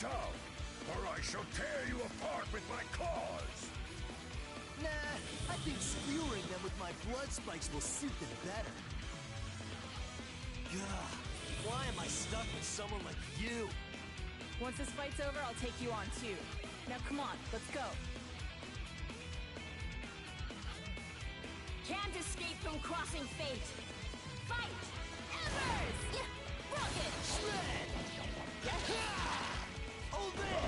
down, or I shall tear you apart with my claws! Nah, I think skewering them with my blood spikes will suit them better. God, why am I stuck with someone like you? Once this fight's over, I'll take you on too. Now come on, let's go. Can't escape from crossing fate. Fight! Embers! Rocket! Shred! Obey!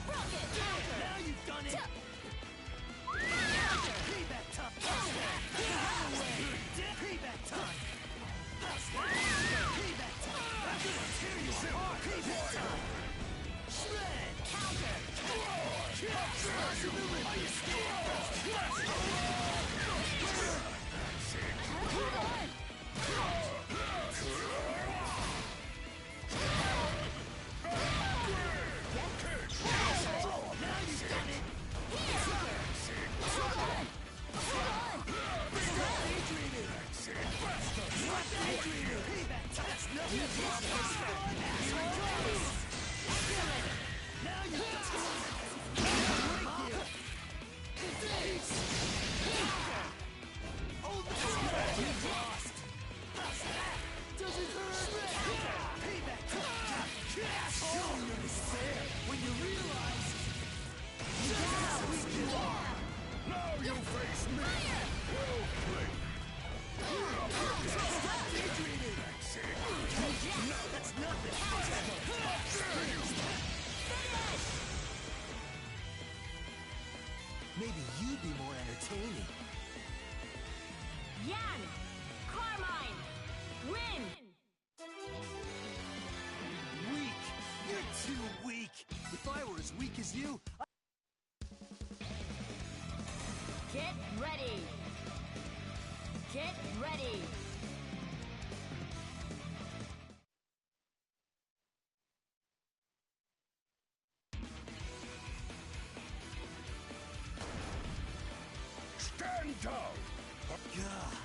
Rocket! Now you've done it! Payback time! Payback time! Payback time! I'm gonna tear you apart! Payback time! Shred! Counter! Possibility! Are you scared? Hold on! Now you've done it! Hold on! Stop daydreaming! Stop daydreaming! Payback time! That's nothing! Now you've done it! You've lost! Doesn't hurt! Payback time! Oh, you're despair when you realize just how weak you are! Now you face me! Well played! Stop daydreaming! That's nothing! Maybe you'd be more entertaining. Yan! Carmine! Win! Weak! You're too weak! If I were as weak as you, Get ready! Get ready! Stand down! God,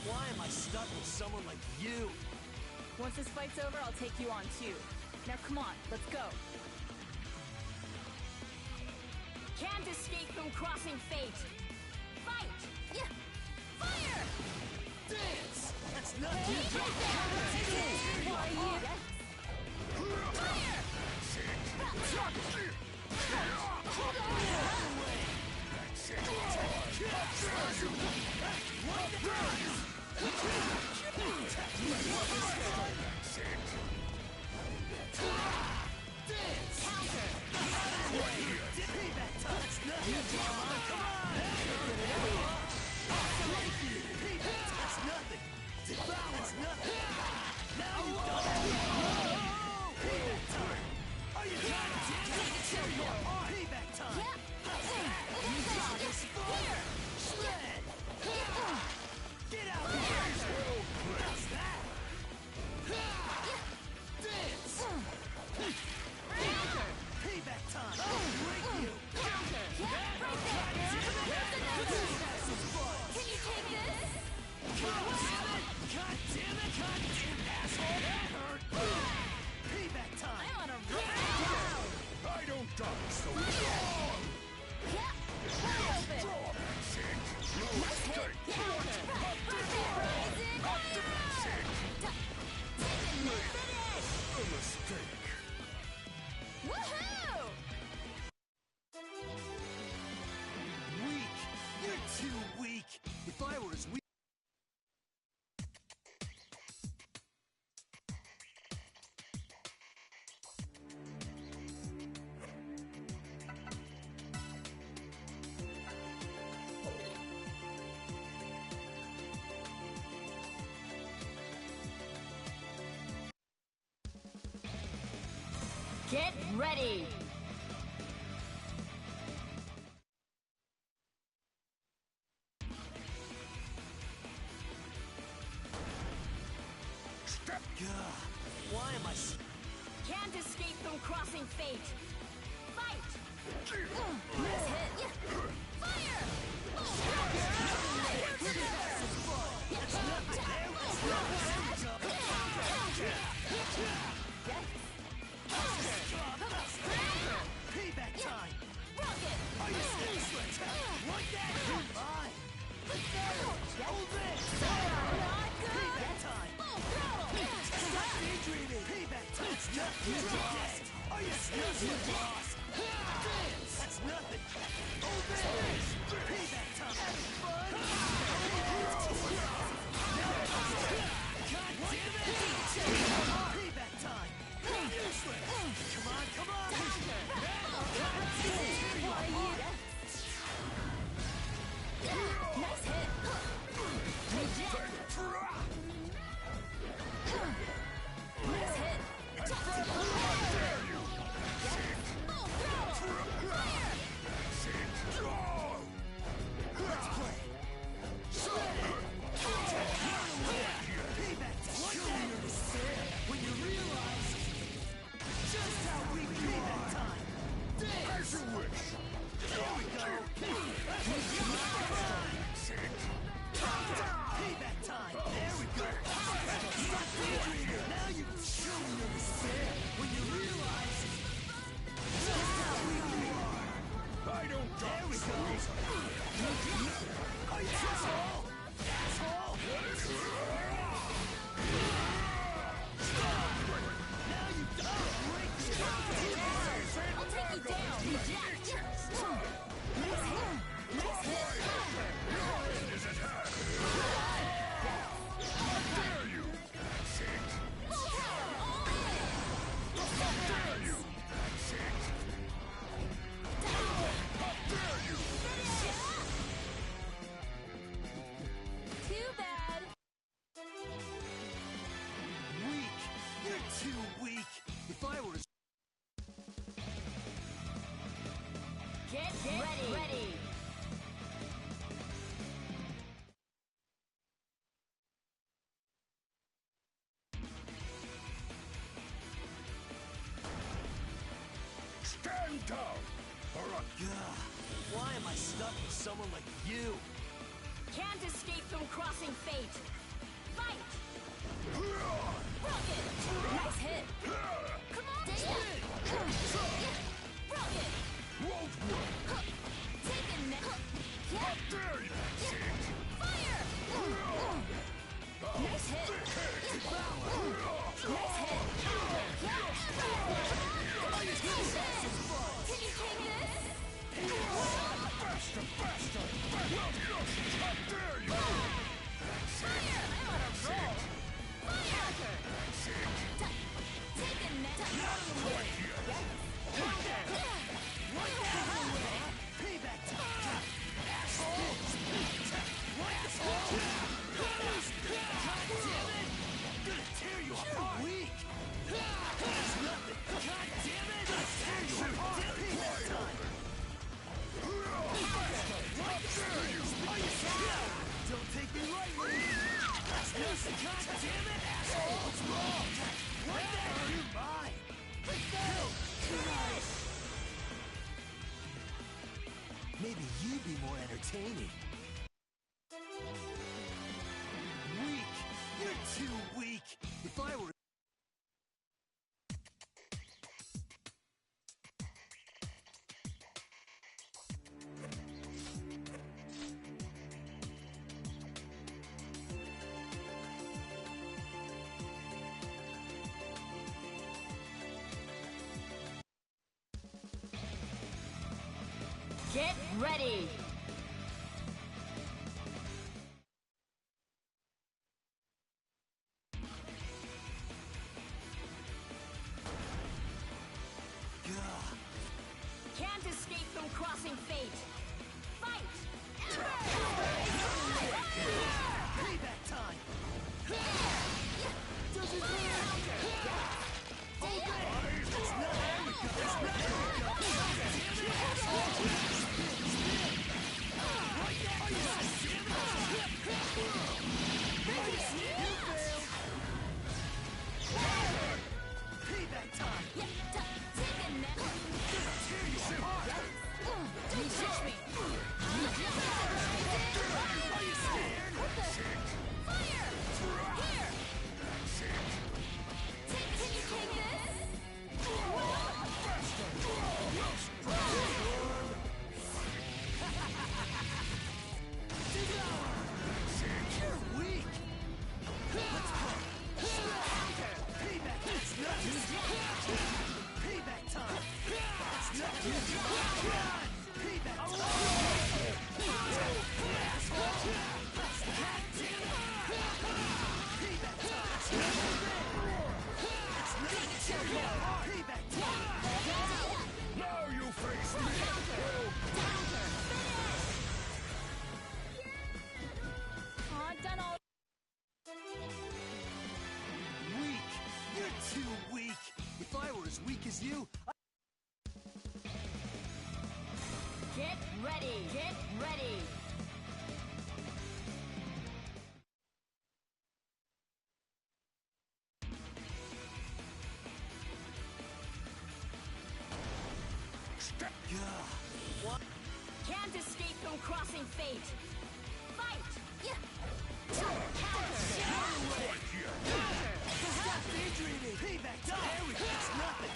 why am I stuck with someone like you? Once this fight's over, I'll take you on too. Now come on, let's go. Can't escape from crossing fate. Fight! Fire! Dance! That's not Why you? Fire! Hold on! Dance! Counter! Payback time! That's nothing! Come on! Payback! That's nothing! Devour! That's nothing! Now you've done it! Payback time! Are you trying to tear you apart? Payback time! You got this fire! Shred! Get out here! How's that? Dance! Payback time! I'll break you! Counter! Right there! Have some fun! Can you take this? God damn it! Asshole! That hurt! Payback time! I'm on a roll. I don't die so strong! Wide open. No escape! A mistake! Woohoo! Weak! You're too weak! If I were as weak... Get ready! God, why am I... Can't escape from crossing fate. Fight! Nice hit. Fire! Are you useless? Like that? You're mine. Hold this. Payback time. Stop daydreaming. Payback time. That's nothing. Are you useless, boss? That's nothing. Hold this. Payback time. Having fun? God damn it! Payback time. Useless. Come on, come on. Nice hit. Reject. Nice hit. Let's play. Shred it. Payback time. Show me your despair when you realize just how weak you are. Time. As you wish. There we go. Payback time. There we go. Stop daydreaming. Now you can show me your despair when you realize just how weak you are. I don't There we so go. easily. Are you asshole? Asshole. Now you don't break it. I'll take you down. Reject. Nice hit. Nice hit. Is it hard? How dare you? Sit. Full power. All in. How dare you? Sit. How dare you? Too bad. Weak. You're too weak. If I were to Get ready. Stand down. Or I Gah, why am I stuck with someone like you? Can't escape from crossing fate. Fight. Rocket. Nice hit. Come on. Rocket. won't work. Take a net. How dare you? Sit. Fire. Nice hit. Nice hit. Can you take this? Faster, faster. Well, how dare you? Fire. I'm on a roll. Fire. Take a net. Right here. Payback time. Asshole. What the fuck? God damn it. I'm gonna tear you apart. Weak. That's nothing. God damn it. I'm gonna tear you apart. Payback time. What dare you? Are you scared? Don't take me lightly. That's nothing. God damn it, asshole. What's wrong? What the hell are you mine? Nice. Maybe you'd be more entertaining. Weak. You're too weak. If I were Get ready. Can't escape from crossing fate. Fight. payback time. Payback time. Take a net. Tear you apart. Don't touch me. Are you scared? Fire. Here. Can you take this? too weak. If I were as weak as you, Get ready! Get ready! Can't escape from crossing fate! Fight! Yeah. Counter! stop daydreaming. Payback time. There we go. It's nothing.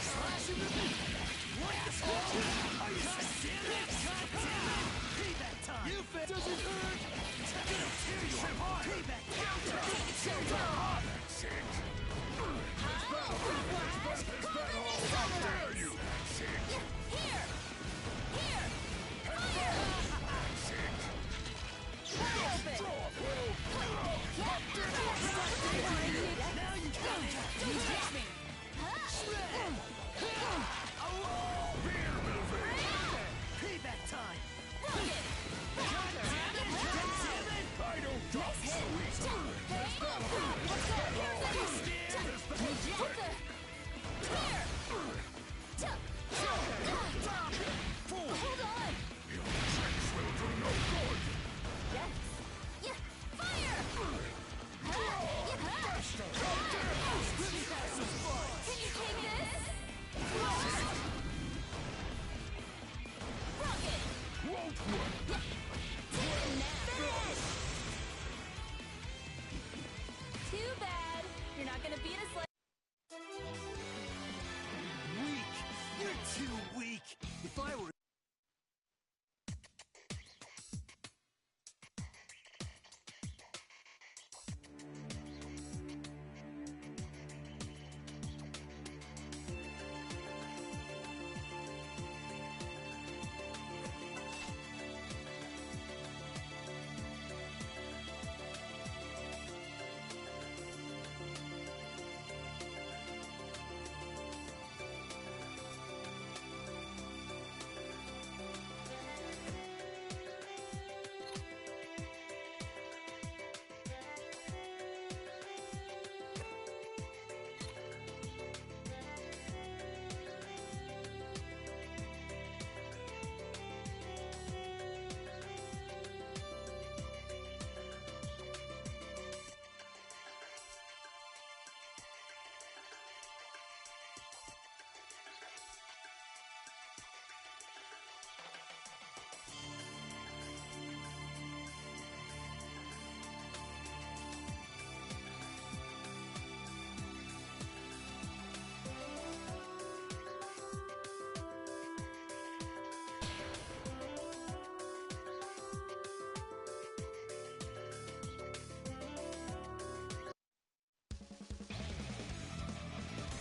Slash and repeat. What the fuck? Are you serious? God damn it! Payback time. You fit doesn't hurt. Gonna tear you apart. Payback time. Tear you apart. That's it. How Dare you? That's it. Here! Here! That's it. Wide open! Now you got it. Don't touch me! Beer movie. Payback time. Rocket! God damn it. God damn it. I don't drop so easy. Hold on! Your tricks will do no good. Yes! Yeah! Fire! Can you take this? Rocket! Won't work. Take it now! Too bad! You're not gonna beat us like... Weak. You're too weak. If I were...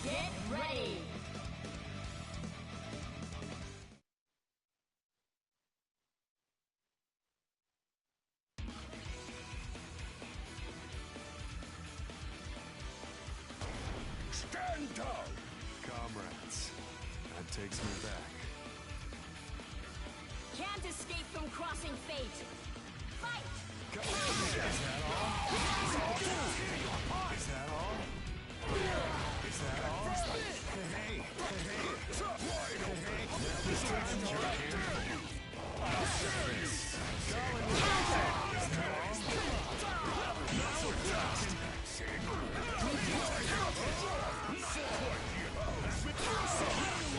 Get ready! Stand down. Comrades, that takes me back. Can't escape from crossing fate! Fight! Is that all? Is that all? Is that all? Hey, now this time you're here. I'll share you. Is that all? Now it's done. That's it. Not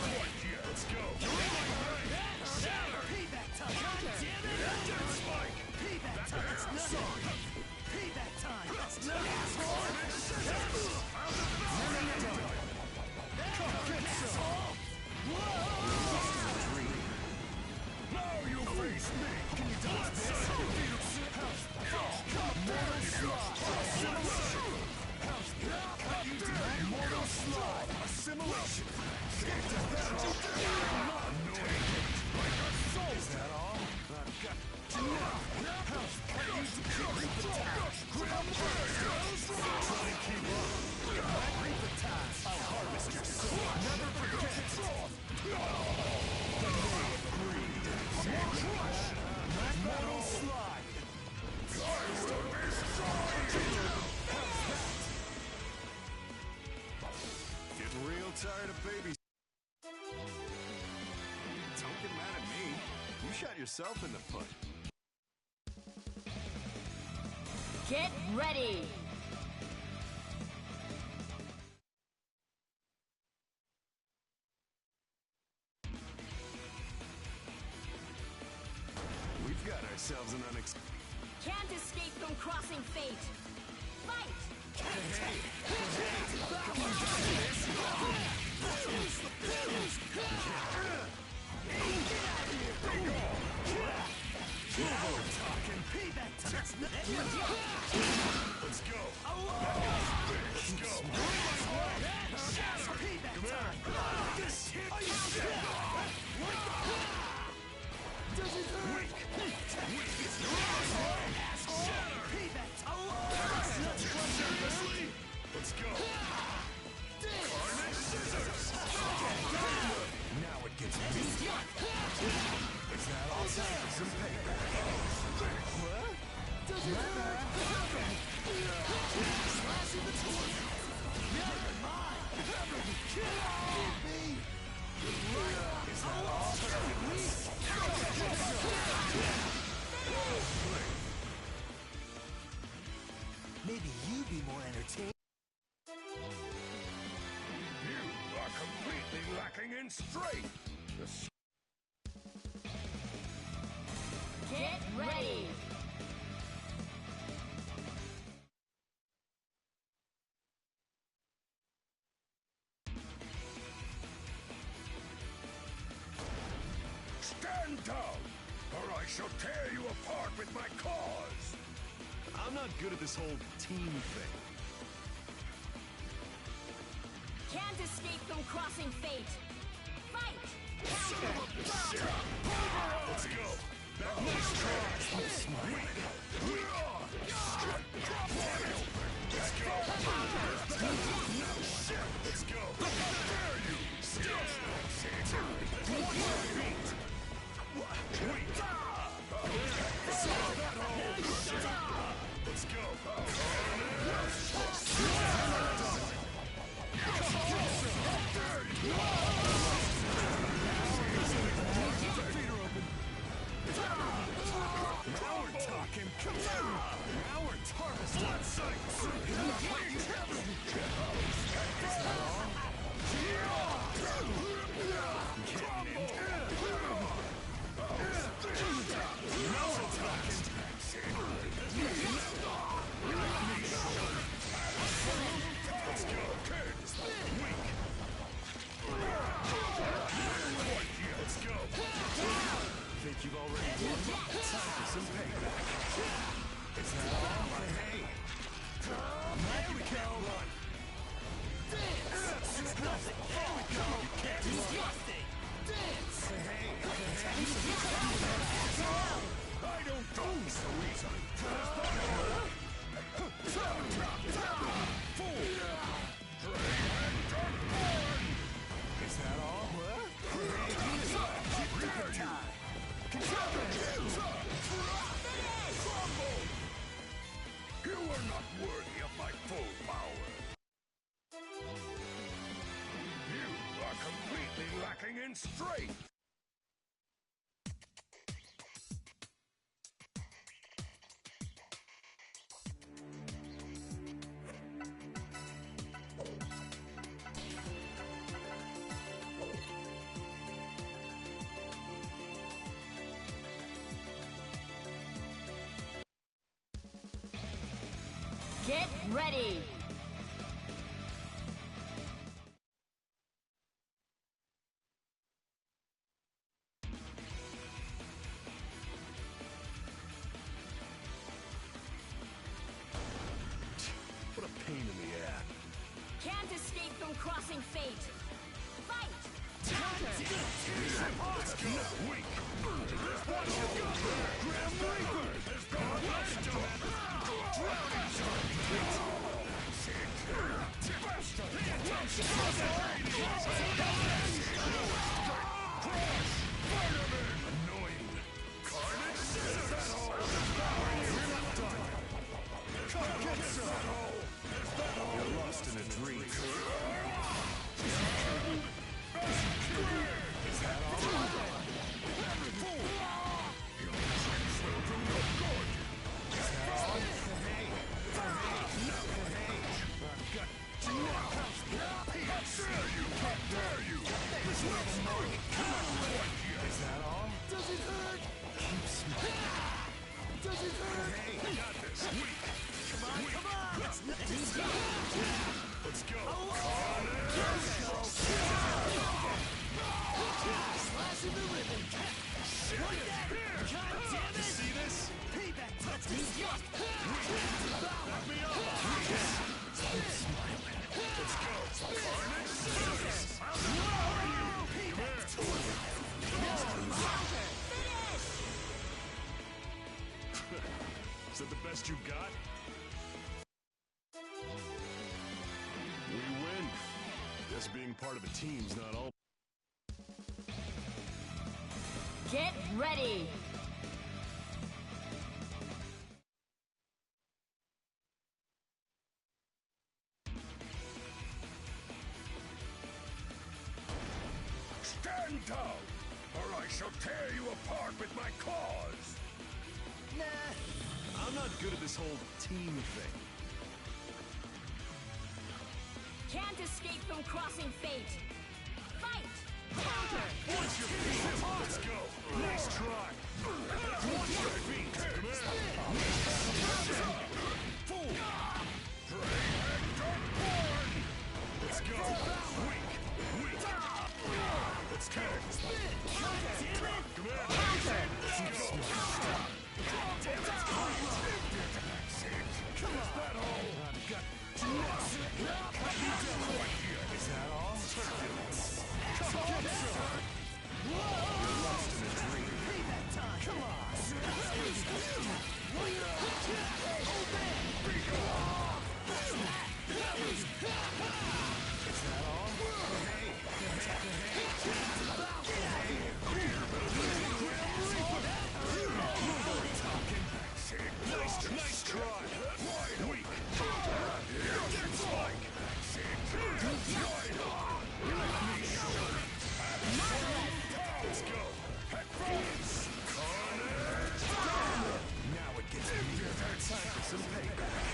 quite yet. Let's go. Payback time. God damn it. Spike. Payback time. That's nothing. Payback time. That's nothing. Now you face me. Can you dodge this? yourself in the foot. Get ready! We've got ourselves an Can't escape from crossing fate! Fight! Payback time! Let's go. Let's go! Payback time! Does it hurt? Payback time! Let's go. Carnage scissors! Now it gets me. Is that all? Some payback. What? Does it hurt? Slash in the torso! Never mind! Kill me! Is that all? Maybe you be more entertained. You are completely lacking in strength. Get ready! Stand down, or I shall tear you apart with my claws. I'm not good at this whole team thing. Can't escape from crossing fate! Fight! Let's go. That was Let's go. Dare you? Still. Let's go. Now we're talking. Now we're harvesting. Let's go. Think you've already won? Time for some payback. Is that all? Hey. There we go! Dance! Nothing! There we go! You can't do nothing! Dance! I don't talk so easy. Is that all? You are not worthy of my full power. You are completely lacking in strength. Get ready! What a pain in the ass. Can't escape from crossing fate! Fight! Let's go. Weak. Grim Reaper has gone. Annoying. Carnage scissors. You're lost in a dream. Is that all? Guess being part of a team's not all. Get ready! Stand down, or I shall tear you apart with my claws! Nah. I'm not good at this whole team thing. Can't escape from crossing fate. Fight! Counter! Watch your feet! Let's go! Nice try! Watch your feet! Fool! Let's go! Weak! Weak! Let's go! Counter! Come on! Is that all? I've got Is that all? Come on, son! You're lost in a dream. Payback time. Come on. Is that all? Nice try! Weak! Spike! Let's go! Now it gets me. Time for some payback.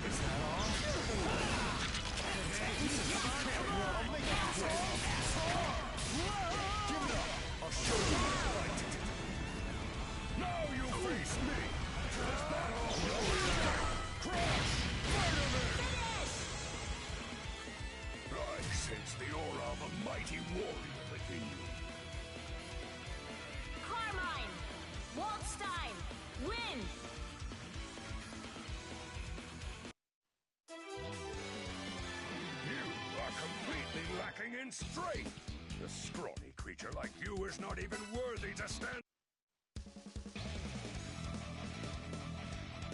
Is that all? Give it up! I'll show you what I like to do. Now you face me! Is that all? Crush! I sense the aura of a mighty warrior within you. Carmine! Waldstein! Win! You are completely lacking in strength! A scrawny creature like you is not even worthy to stand.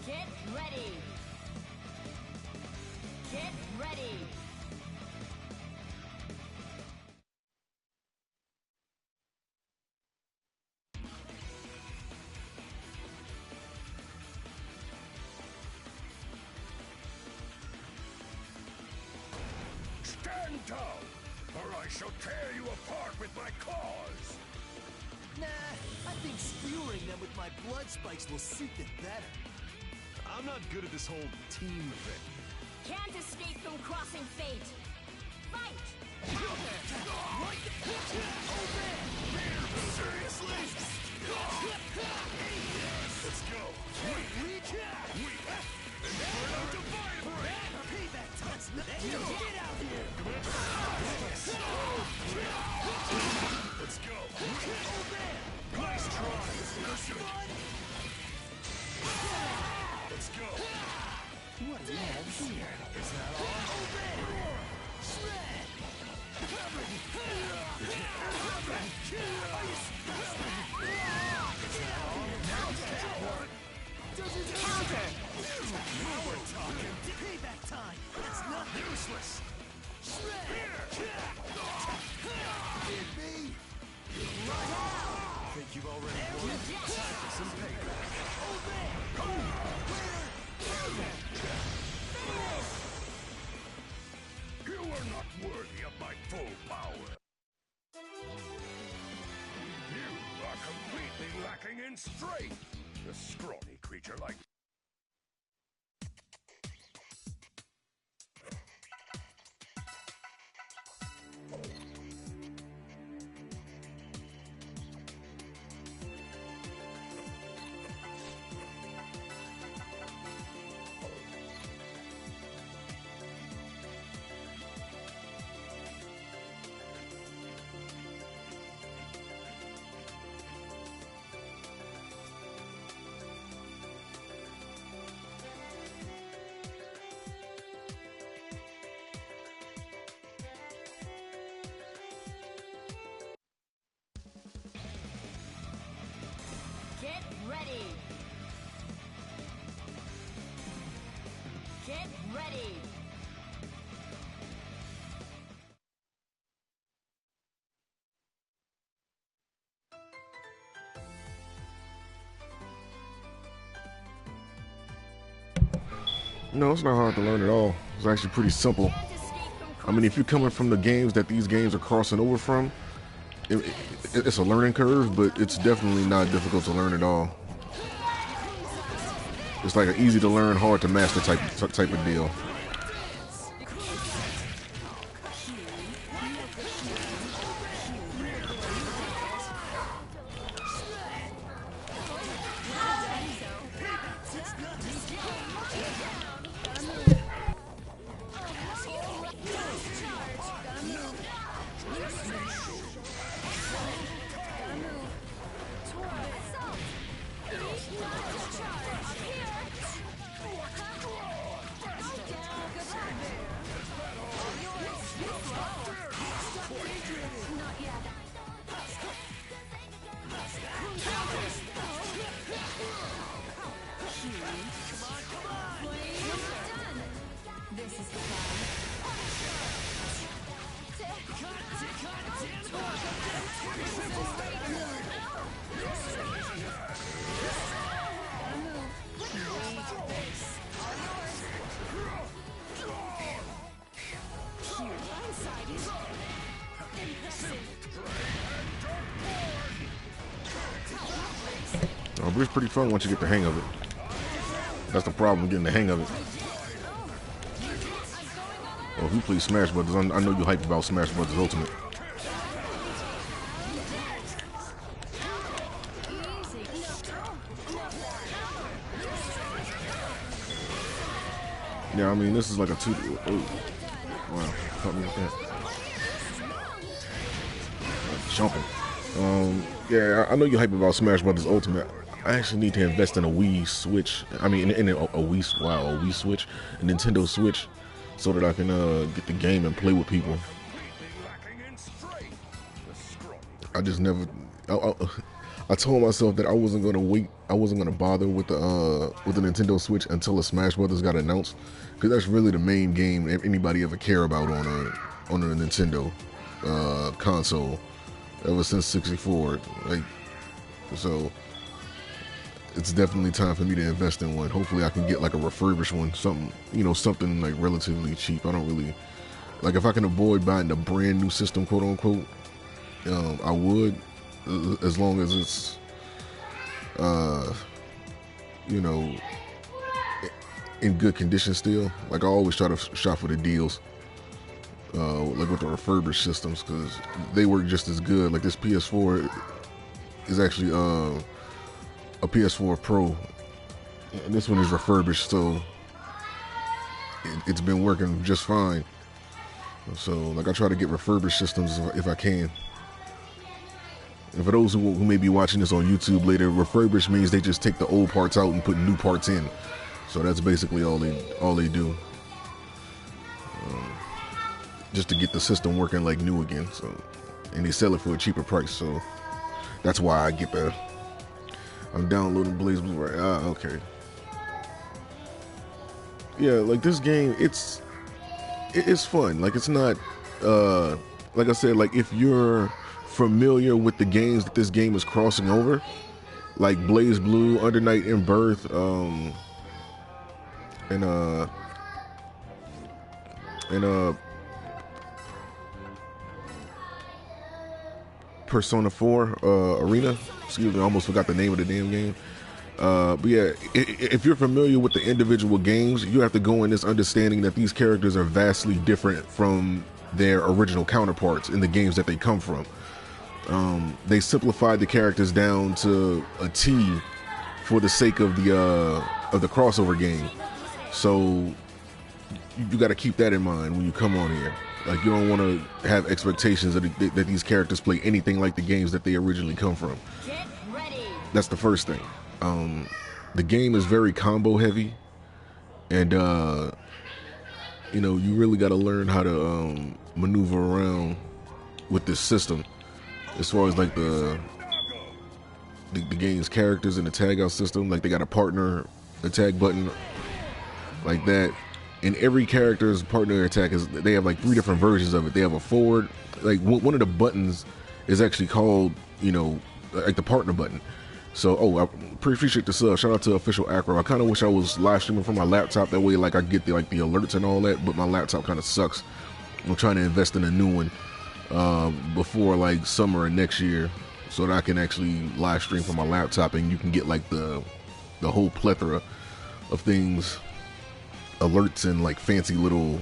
Get ready! Get ready! Stand down, or I shall tear you apart with my claws! Nah, I think skewering them with my blood spikes will suit them better. I'm not good at this whole team thing. Can't escape from crossing fate. Fight! Seriously? Let's go. Weak. Inferno Divine Break. Payback time. Get out here. Let's go. Nice try. Let's go. What do you have here? Is that all? Shred! Counter! Now we're talking. Payback time. That's not Useless. Hit me. Think you've already won? Time for some payback. You are not worthy of my full power. You are completely lacking in strength. A scrawny creature like ready. Get ready. No, it's not hard to learn at all. It's actually pretty simple. I mean, if you're coming from the games that these games are crossing over from, it's a learning curve, but it's definitely not difficult to learn at all. It's like an easy to learn, hard to master type of deal. But it's pretty fun once you get the hang of it. That's the problem, getting the hang of it. Well, if you play Smash Brothers, I know you're hyped about Smash Brothers Ultimate. Yeah, I mean, this is like a two. Oh, wow, caught me with that. Jumping. Yeah, I know you're hyped about Smash Brothers Ultimate. I actually need to invest in a Wii Switch. I mean, in a Wii Switch, a Nintendo Switch, so that I can get the game and play with people. I just never. I told myself that I wasn't gonna wait. I wasn't gonna bother with the Nintendo Switch until the Smash Brothers got announced, because that's really the main game anybody ever care about on a Nintendo console ever since 64. Like, so it's definitely time for me to invest in one. Hopefully I can get like a refurbished one, something like relatively cheap. I don't really like, if I can avoid buying the brand new system, quote unquote, I would, as long as it's in good condition still. Like, I always try to shop for the deals, like with the refurbished systems, because they work just as good. Like, this PS4 is actually a PS4 Pro, and this one is refurbished, so it's been working just fine. So, like, I try to get refurbished systems if I can. And for those who may be watching this on YouTube later, refurbished means they just take the old parts out and put new parts in. So that's basically all they do, just to get the system working like new again. So, and they sell it for a cheaper price. So that's why I get the. I'm downloading BlazBlue right. Okay. Yeah, like, this game, it's fun. Like, it's not, like I said, like, if you're familiar with the games that this game is crossing over, like BlazBlue, Under Night in Birth, and Persona 4 Arena. Excuse me, I almost forgot the name of the damn game. But yeah, if you're familiar with the individual games, you have to go in this understanding that these characters are vastly different from their original counterparts in the games that they come from. They simplified the characters down to a T for the sake of the crossover game. So you got to keep that in mind when you come on here. Like, you don't want to have expectations that these characters play anything like the games that they originally come from. Get ready. That's the first thing. The game is very combo heavy, and you really got to learn how to maneuver around with this system, as far as like the the game's characters in the tag out system. Like they got a partner attack button like that. And every character's partner attack is, they have like 3 different versions of it. They have a forward, like one of the buttons is actually called, you know, like the partner button. So, I appreciate the sub. Shout out to Official Acro. I kind of wish I was live streaming from my laptop. That way, like, I get the alerts and all that. But my laptop kind of sucks. I'm trying to invest in a new one before like summer of next year, so that I can actually live stream from my laptop, and you can get like the whole plethora of things, alerts and like fancy little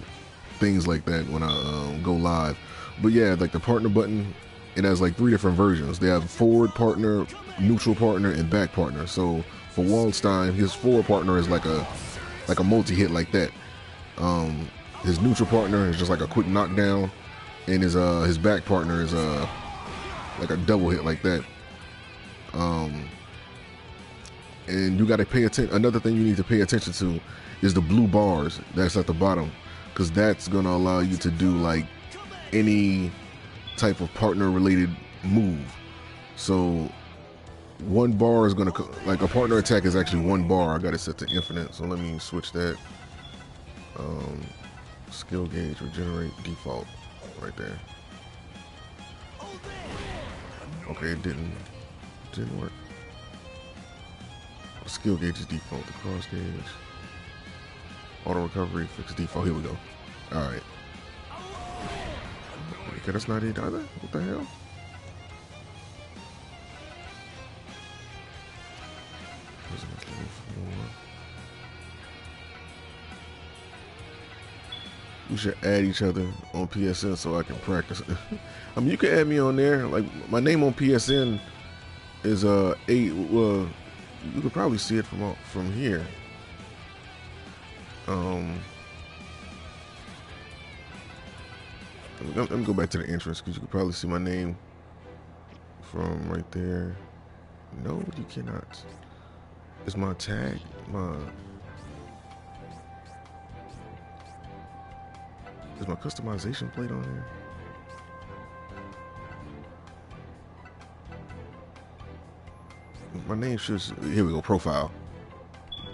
things like that when I go live. But yeah, like the partner button, it has like 3 different versions. They have forward partner, neutral partner, and back partner. So for Waldstein, his forward partner is like a multi-hit like that. His neutral partner is just like a quick knockdown, and his back partner is like a double hit like that. And you got to pay attention. Another thing you need to pay attention to is the blue bars that's at the bottom, because that's gonna allow you to do like any type of partner related move. So 1 bar is gonna, like a partner attack is actually 1 bar. I got it set to infinite, so let me switch that. Skill gauge regenerate default right there. Okay, it didn't work. Skill gauge is default. The cross gauge, auto recovery, fix default. Here we go. All right. Okay, that's not it either. What the hell? We should add each other on PSN so I can practice. I mean, you can add me on there. Like my name on PSN is 8. Well, you could probably see it from here. Let me go back to the entrance, because you could probably see my name from right there. No, you cannot. Is my tag is my customization plate on here? My name should, here we go, profile.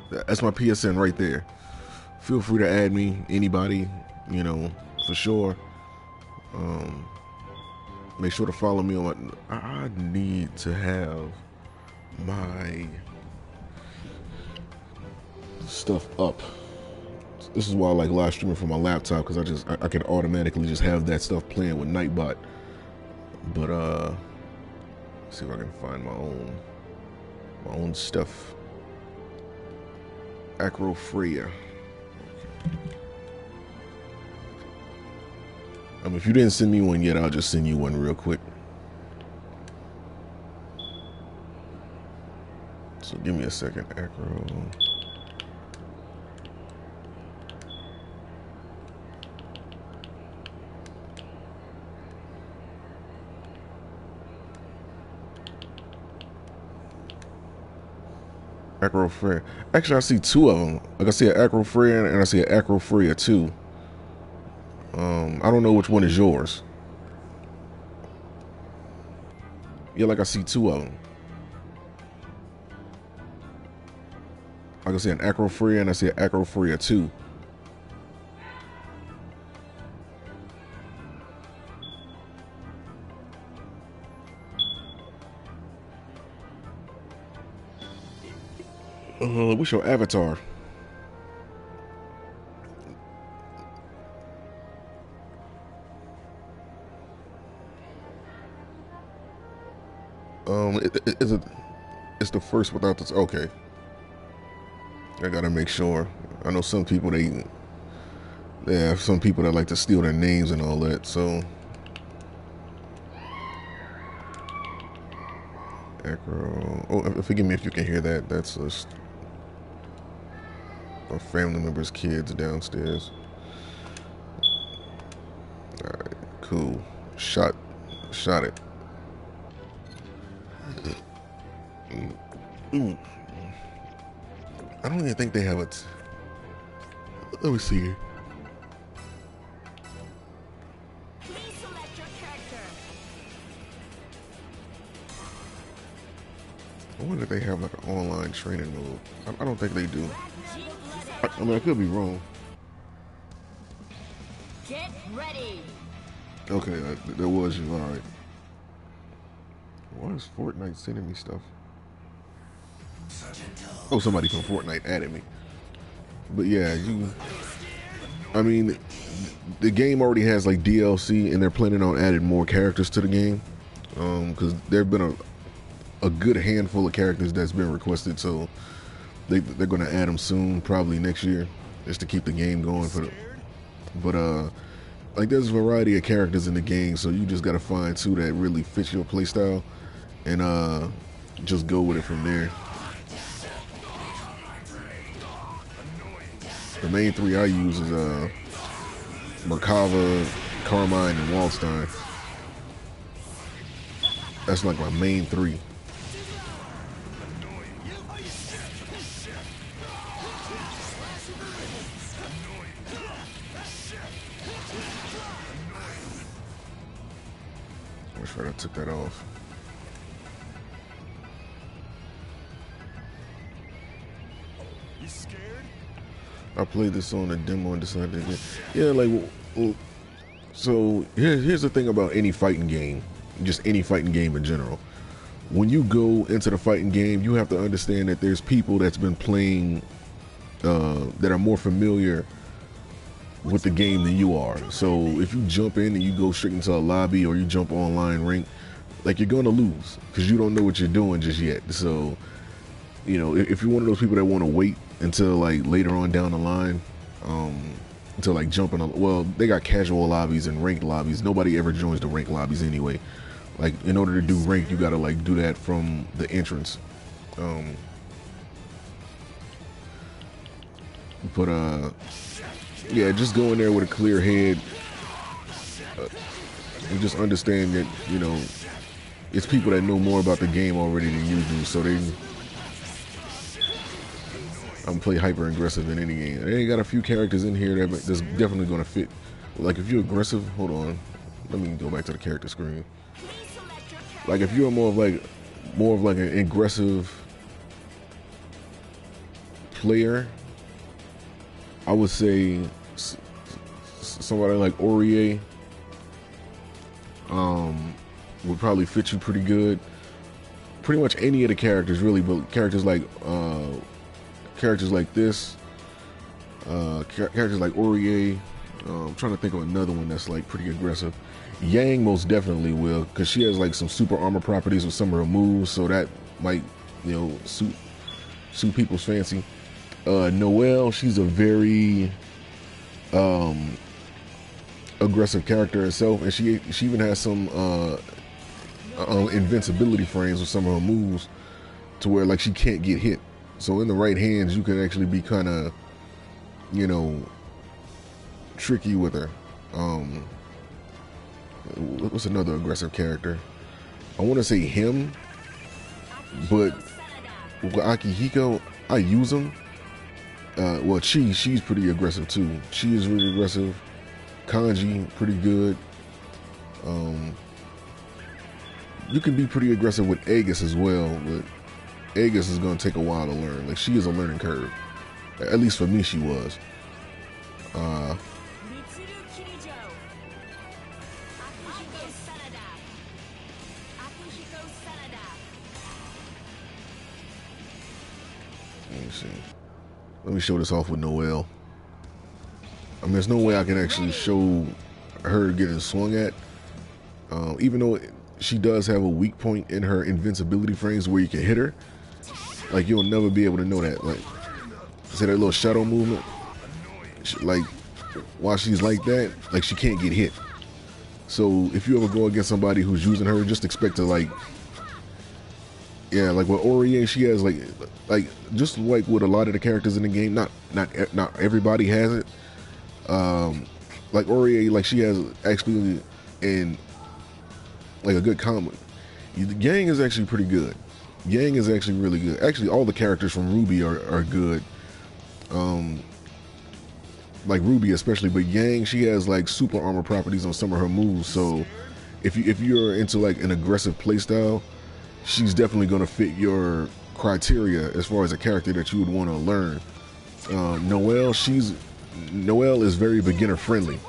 That's my PSN right there. Feel free to add me, anybody, you know, for sure. Make sure to follow me on my, I need to have my stuff up. This is why I like live streaming from my laptop, because I can automatically just have that stuff playing with Nightbot. But let's see if I can find my own stuff. Acro Freya. I mean, if you didn't send me one yet, I'll just send you one real quick. So give me a second, Acro. Acro Freya. Actually, I see 2 of them. Like I see an Acro Freya and I see an Acro Freya 2. I don't know which one is yours. Yeah, like I see 2 of them. I can see an Acro Freya and I see an Acro Freya 2. What's your avatar? It's the first without this. Okay, I gotta make sure. I know some people they have some people that like to steal their names and all that. So, Acro. Oh, forgive me if you can hear that. That's just our family members' kids downstairs. All right, cool. Shot it. I don't even think they have it. Let me see here. Please select your character. I wonder if they have like an online training mode. I don't think they do. I mean, I could be wrong. Get ready. Okay, there was you. All right. Why is Fortnite sending me stuff? Oh, somebody from Fortnite added me. But yeah, I mean, the game already has like DLC, and they're planning on adding more characters to the game. Because there've been a good handful of characters that's been requested, so they're gonna add them soon, probably next year, just to keep the game going for the. But like there's a variety of characters in the game, so you just gotta find two that really fits your playstyle, and just go with it from there. The main three I use is Merkava, Carmine, and Waldstein. That's like my main three. I wish I took that off. You scared? I played this on a demo and decided to, yeah, like, well, so here's the thing about any fighting game, just any fighting game in general. When you go into the fighting game, you have to understand that there's people that's been playing, that are more familiar with the game than you are. So if you jump in and you go straight into a lobby or you jump online rank, like you're going to lose because you don't know what you're doing just yet. So, you know, if you're one of those people that want to wait until like later on down the line, until like jumping on, well, they got casual lobbies and ranked lobbies. Nobody ever joins the ranked lobbies anyway. Like in order to do rank, you gotta like do that from the entrance. But yeah, just go in there with a clear head and just understand that, you know, it's people that know more about the game already than you do, so I'm play hyper aggressive in any game. They got a few characters in here that's definitely gonna fit. Like if you're aggressive, hold on, let me go back to the character screen. Like if you're more of like an aggressive player, I would say somebody like Aurier would probably fit you pretty good. Pretty much any of the characters really, but characters like this, characters like Aurier. I'm trying to think of another one that's like pretty aggressive. Yang most definitely will, because she has like some super armor properties with some of her moves, so that might, you know, suit people's fancy. Noelle, she's a very aggressive character herself, and she even has some invincibility frames with some of her moves, to where like she can't get hit. So in the right hands, you can actually be kind of, you know, tricky with her. What's another aggressive character? I want to say him, but with Akihiko, I use him. Well, she's pretty aggressive too. She is really aggressive. Kanji, pretty good. You can be pretty aggressive with Aegis as well, but Aegis is going to take a while to learn. Like, she is a learning curve. At least for me, she was. Let me see. Let me show this off with Noelle. I mean, there's no way I can actually show her getting swung at. Even though she does have a weak point in her invincibility frames where you can hit her. Like, you'll never be able to know that. Like, see that little shadow movement? Like, while she's like that, like, she can't get hit. So, if you ever go against somebody who's using her, just expect to, like, yeah, like with Aurier, she has, like, just like with a lot of the characters in the game, not everybody has it. Like, Aurier, like, she has actually, in, like, a good combo. Yang is actually pretty good. Yang is actually really good. Actually, all the characters from Ruby are good. Like Ruby especially, but Yang, she has like super armor properties on some of her moves. So if you're into like an aggressive playstyle, she's definitely going to fit your criteria as far as a character that you would want to learn. Noelle is very beginner friendly.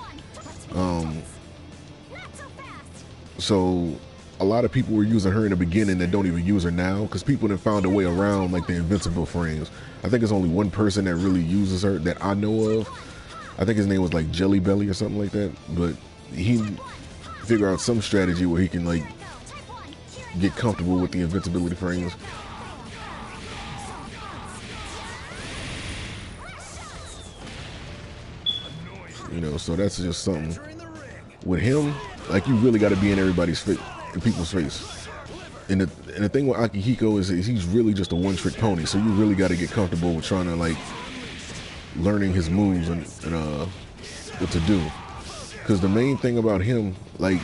So a lot of people were using her in the beginning that don't even use her now, because people have found a way around like the invincible frames. I think it's only one person that really uses her that I know of. I think his name was like Jelly Belly or something like that, but he figured out some strategy where he can like get comfortable with the invincibility frames. You know, so that's just something. With him, like, you really got to be in everybody's face, in people's face. And the thing with Akihiko is he's really just a one-trick pony, so you really got to get comfortable with trying to like learning his moves and what to do. Because the main thing about him, like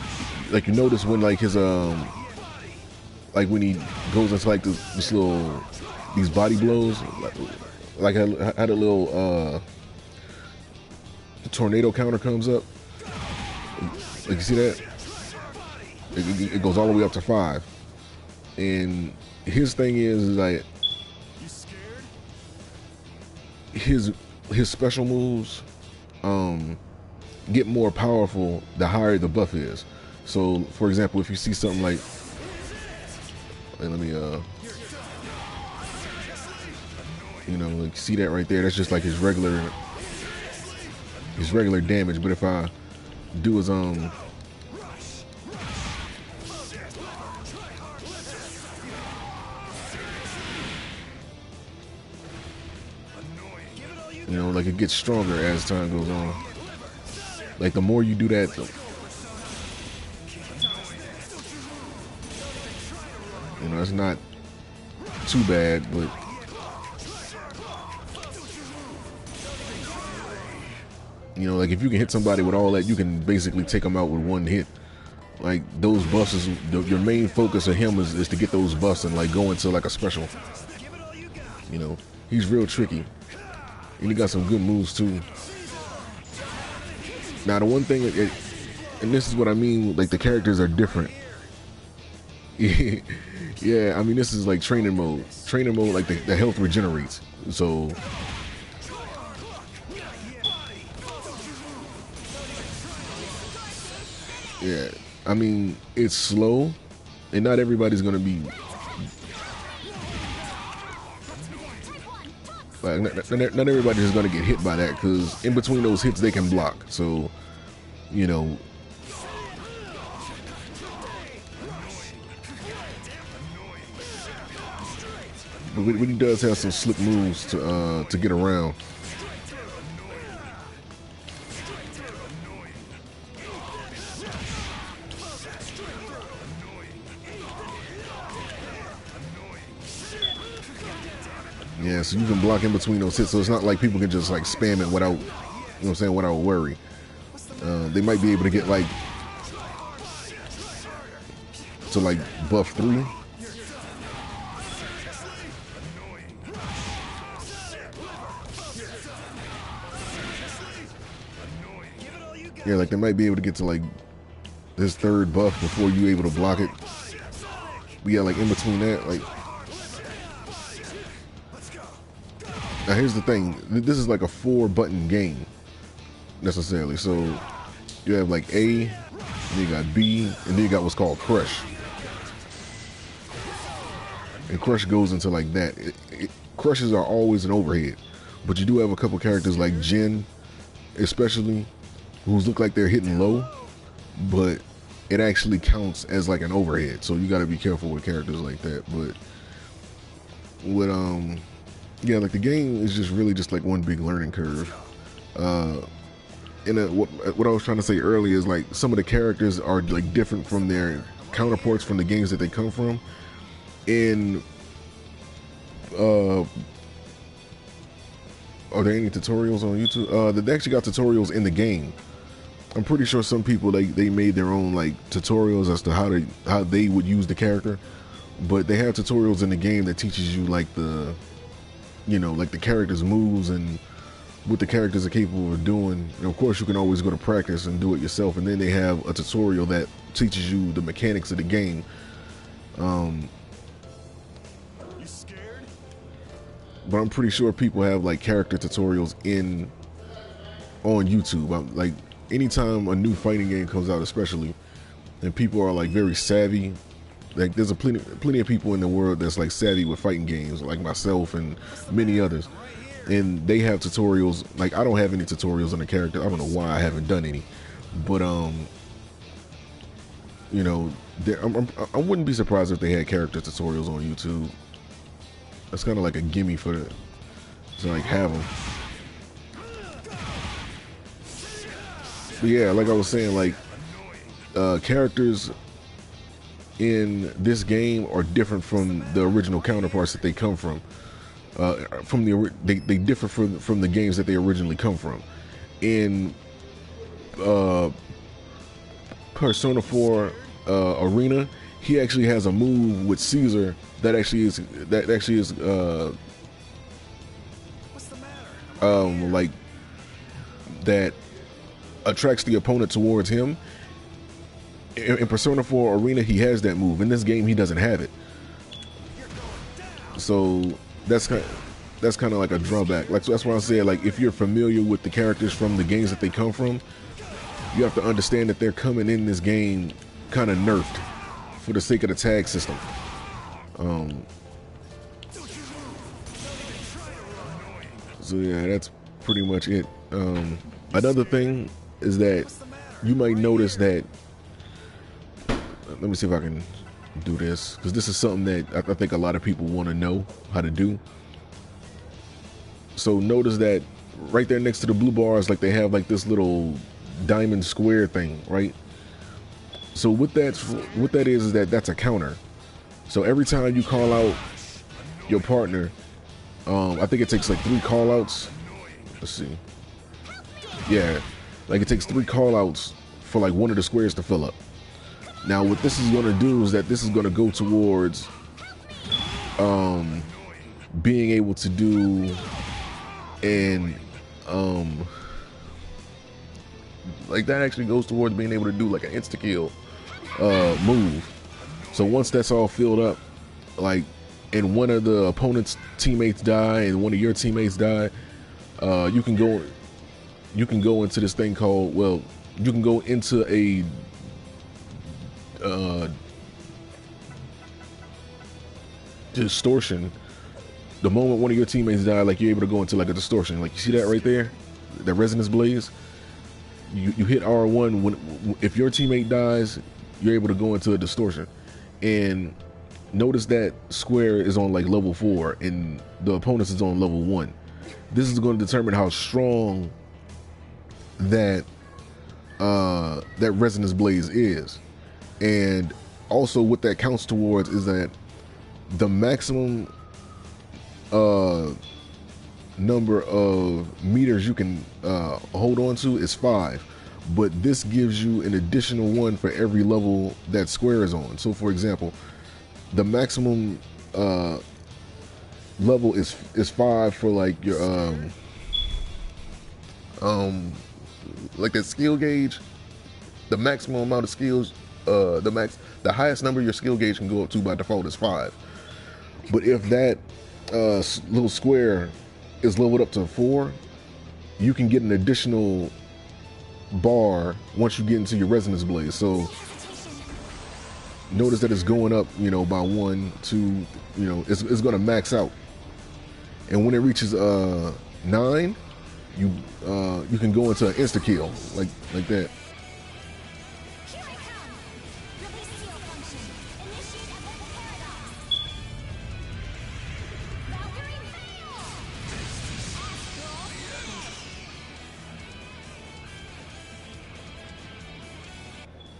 you notice when like his like when he goes into like these body blows, like had a little the tornado counter comes up. Like, you see that? It goes all the way up to 5. And his thing is like his special moves get more powerful the higher the buff is. So for example, if you see something like let me you know, like, see that right there, that's just like his regular damage. But if I do his you know, like, it gets stronger as time goes on. Like, the more you do that, you know, it's not too bad, but you know, like, if you can hit somebody with all that, you can basically take them out with one hit. Like, those buffs is your main focus of him is to get those buffs and like go into like a special. You know, he's real tricky. And he got some good moves too. Now the one thing, and this is what I mean, like, the characters are different. Yeah, I mean, this is like training mode. Training mode, like the health regenerates. So yeah, I mean, it's slow, and not everybody's gonna be like, not everybody's just gonna get hit by that, because in between those hits they can block. So, you know, but he does have some slick moves to get around. Yeah, so you can block in between those hits, so it's not like people can just like spam it without, you know what I'm saying, without worry. They might be able to get like to like buff 3. Yeah, like they might be able to get to like this 3rd buff before you able to block it. But yeah, like in between that, like. Now here's the thing, this is like a 4-button game, necessarily. So you have like A, then you got B, and then you got what's called Crush. And Crush goes into like that. Crushes are always an overhead, but you do have a couple characters like Jin, especially, who look like they're hitting low, but it actually counts as like an overhead. So you got to be careful with characters like that. But with yeah, like the game is just really just like one big learning curve. And what I was trying to say earlier is like some of the characters are like different from their counterparts from the games that they come from. And are there any tutorials on YouTube? They actually got tutorials in the game. I'm pretty sure some people they made their own like tutorials as to how they would use the character, but they have tutorials in the game that teaches you like the, you know, like the character's moves and what the characters are capable of doing. And of course you can always go to practice and do it yourself, and then they have a tutorial that teaches you the mechanics of the game. but I'm pretty sure people have like character tutorials on YouTube. Like anytime a new fighting game comes out, especially, and people are like very savvy. Like there's plenty of people in the world that's like savvy with fighting games, like myself and many others, and they have tutorials. Like I don't have any tutorials on the character. I don't know why I haven't done any, but you know, I wouldn't be surprised if they had character tutorials on YouTube. That's kind of like a gimme for the to like have them. But yeah, like I was saying, like characters in this game are different from the original counterparts that they come from. They differ from the games that they originally come from. In Persona 4 Arena, he actually has a move with Caesar that actually is like that attracts the opponent towards him. In Persona 4 Arena, he has that move. In this game, he doesn't have it. So that's kind of like a drawback. Like so that's why I say, like, if you're familiar with the characters from the games that they come from, you have to understand that they're coming in this game kind of nerfed for the sake of the tag system. So yeah, that's pretty much it. Another thing is that you might notice that. Let me see if I can do this, because this is something that I think a lot of people want to know how to do. So notice that right there next to the blue bars, like they have like this little diamond square thing, right? So what that is that that's a counter. So every time you call out your partner, I think it takes like 3 call outs. Let's see. Yeah, like it takes 3 call outs for like one of the squares to fill up. Now what this is going to do is that this is going to go towards being able to do and like that actually goes towards being able to do like an insta-kill move. So once that's all filled up, like, and one of the opponent's teammates die and one of your teammates die, you can go into this thing called, well, you can go into a distortion. The moment one of your teammates die, like, you're able to go into like a distortion. Like, you see that right there, that resonance blaze. You hit R1 when if your teammate dies, you're able to go into a distortion. And notice that square is on like level 4 and the opponent's is on level 1. This is going to determine how strong that that resonance blaze is. And also what that counts towards is that the maximum number of meters you can hold on to is 5, but this gives you an additional 1 for every level that square is on. So for example, the maximum level is 5 for like your like that skill gauge. The maximum amount of skills, the highest number your skill gauge can go up to by default is 5. But if that little square is leveled up to 4, you can get an additional bar once you get into your resonance blaze. So notice that it's going up, you know, by 1, 2, you know, it's going to max out. And when it reaches 9, you can go into an insta kill like that.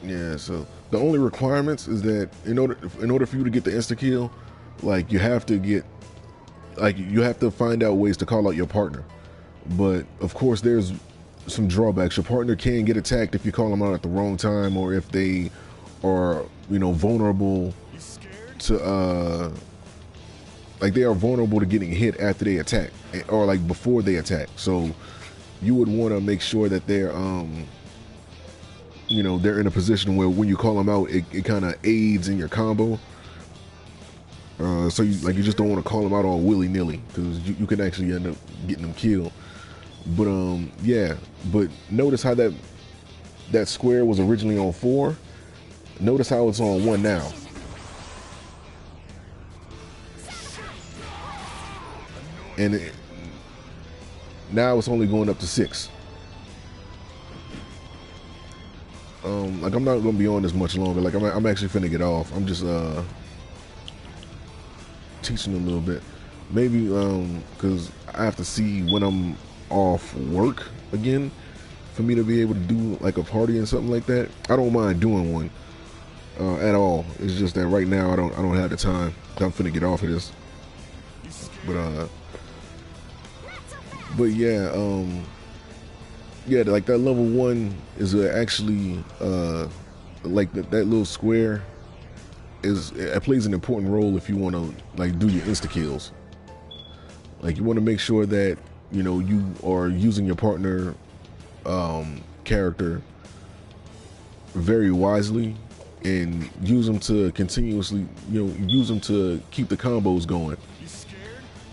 Yeah, so the only requirements is that in order for you to get the insta kill, like you have to find out ways to call out your partner. But of course there's some drawbacks. Your partner can get attacked if you call them out at the wrong time, or if they are, you know, vulnerable to like they are vulnerable to getting hit after they attack, or like before they attack. So you would want to make sure that they're you know, they're in a position where when you call them out, it kind of aids in your combo. So you just don't want to call them out all willy nilly because you can actually end up getting them killed. But yeah. But notice how that square was originally on 4. Notice how it's on 1 now. And now it's only going up to 6. Like I'm not gonna be on this much longer. Like I'm actually finna get off. I'm just teaching a little bit. Maybe because I have to see when I'm off work again for me to be able to do like a party and something like that. I don't mind doing one at all. It's just that right now I don't have the time. I'm finna get off of this. But yeah, yeah, like that level 1 is actually like that little square it plays an important role if you want to like do your insta kills. Like you want to make sure that you are using your partner character very wisely and use them to continuously use them to keep the combos going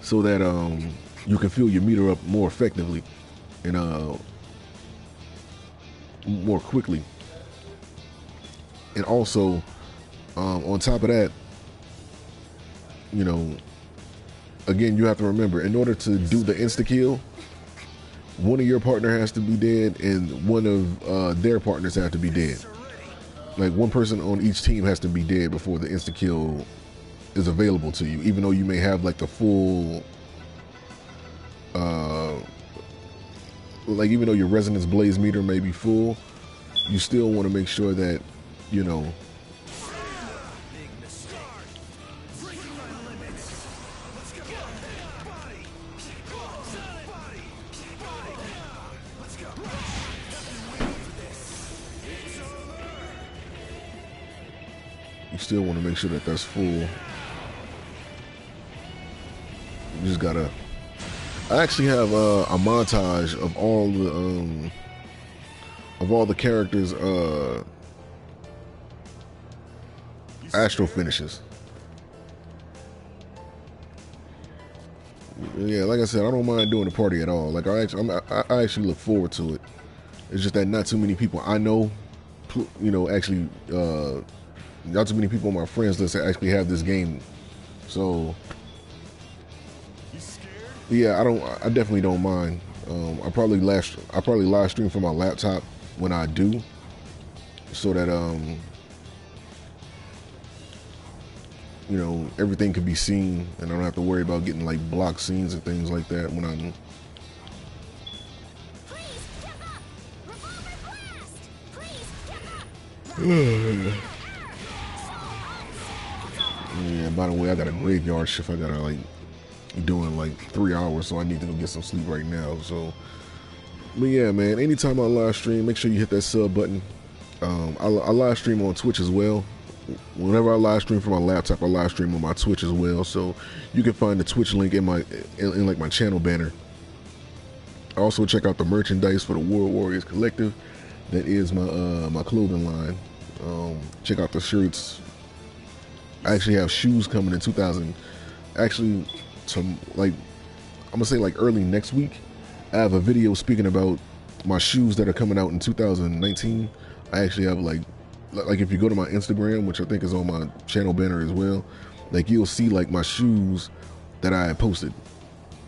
so that you can fill your meter up more effectively and more quickly. And also on top of that, again, you have to remember, in order to do the insta kill, one of your partner has to be dead and one of their partners have to be dead. Like one person on each team has to be dead before the insta kill is available to you, even though you may have like the full like even though your resonance blaze meter may be full, you still want to make sure that that's full. You just gotta. I actually have a montage of all the characters' astro finishes. Yeah, like I said, I don't mind doing the party at all. Like I actually look forward to it. It's just that not too many people I know, actually, not too many people on my friends list actually have this game. So yeah, I definitely don't mind. I probably live stream from my laptop when I do, so that everything could be seen, and I don't have to worry about getting like block scenes and things like that when I'm. Yeah. By the way, I got a graveyard shift. I gotta like doing like 3 hours, so I need to go get some sleep right now. So, but yeah, man. Anytime I live stream, make sure you hit that sub button. I live stream on Twitch as well. Whenever I live stream from my laptop, I live stream on my Twitch as well. So you can find the Twitch link in like my channel banner. Also check out the merchandise for the World Warriors Collective. That is my clothing line. Check out the shirts. I actually have shoes coming in 2000. Actually, I'm gonna say like early next week. I have a video speaking about my shoes that are coming out in 2019. I actually have like if you go to my Instagram, which I think is on my channel banner as well, like you'll see like my shoes that I posted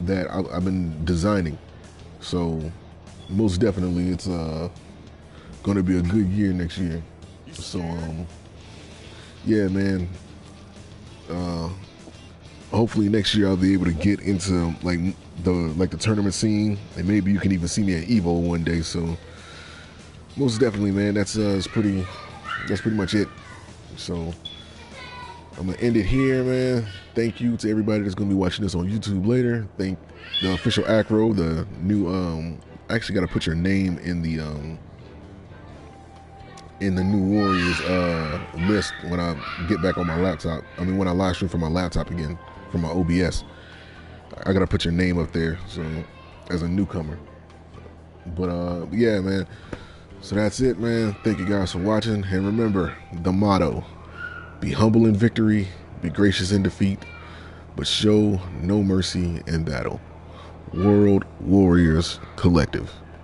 that I've been designing. So most definitely it's gonna be a good year next year. So yeah, man. Hopefully next year I'll be able to get into like the tournament scene, and maybe you can even see me at Evo one day. So most definitely, man, that's pretty much it. So I'm gonna end it here, man. Thank you to everybody that's gonna be watching this on YouTube later. Thank the official Acro, the new I actually gotta put your name in the new Warriors list when I get back on my laptop. I mean, when I live stream from my laptop again, from my OBS. I gotta put your name up there, so as a newcomer. But yeah, man. So that's it, man. Thank you guys for watching, and remember the motto: be humble in victory, Be gracious in defeat, but show no mercy in battle. World Warriors Collective.